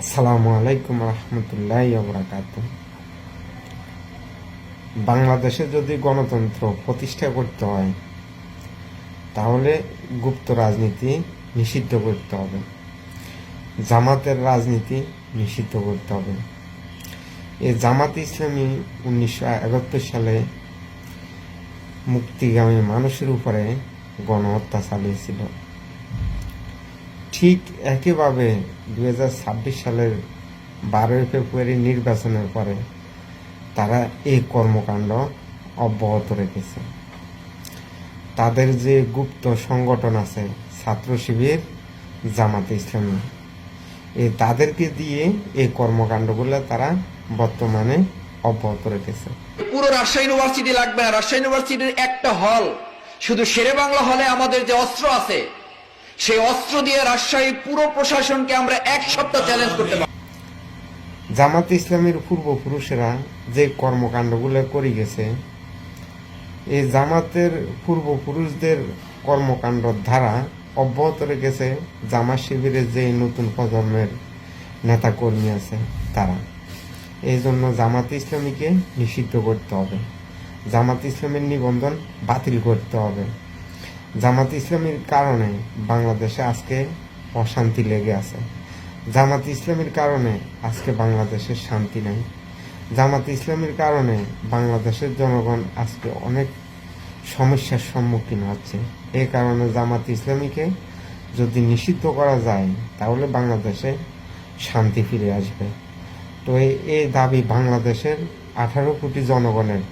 আসসালামু আলাইকুম রহমতুল্লাহি ওয়া বারাকাতুহু। বাংলাদেশে যদি গণতন্ত্র প্রতিষ্ঠা করতে হয় তাহলে গুপ্ত রাজনীতি নিষিদ্ধ করতে হবে, জামাতের রাজনীতি নিষিদ্ধ করতে হবে। এই জামাত ইসলামী 1971 সালে মুক্তিগামী মানুষের উপরে গণহত্যা চালিয়েছিল। ঠিক একইভাবে 2026 সালের 12 ফেব্রুয়ারি নির্বাচনের পরে তারা এই কর্মকাণ্ড অব্যাহত রেখেছে। তাদের যে গুপ্ত সংগঠন আছে ছাত্র শিবির, জামাতে ইসলামী, তাদেরকে দিয়ে এই কর্মকাণ্ডগুলো তারা বর্তমানে অব্যাহত রেখেছে। পুরো রাজশাহী ইউনিভার্সিটি লাগবে না, রাজশাহী ইউনিভার্সিটির একটা হল, শুধু শেরে বাংলা হলে আমাদের যে অস্ত্র আছে সেই অস্ত্র দিয়ে রাজশাহী পুরো প্রশাসনকে আমরা এক সপ্তাহ চ্যালেঞ্জ করতে পারি। জামাত ইসলামের পূর্বপুরুষেরা যে কর্মকাণ্ডগুলো করে গেছে, এই জামাতের পূর্বপুরুষদের কর্মকাণ্ডর ধারা অব্যাহত রেখেছে জামাত শিবিরের যে নতুন প্রজন্মের নেতাকর্মী আছে তারা। এই জন্য জামাত ইসলামীকে নিষিদ্ধ করতে হবে, জামাত ইসলামের নিবন্ধন বাতিল করতে হবে। জামাত ইসলামীর কারণে বাংলাদেশে আজকে অশান্তি লেগে আছে, জামাত ইসলামীর কারণে আজকে বাংলাদেশের শান্তি নাই, জামাত ইসলামীর কারণে বাংলাদেশের জনগণ আজকে অনেক সমস্যার সম্মুখীন হচ্ছে। এই কারণে জামাত ইসলামীকে যদি নিষিদ্ধ করা যায় তাহলে বাংলাদেশে শান্তি ফিরে আসবে। তো এই দাবি বাংলাদেশের 18 কোটি জনগণের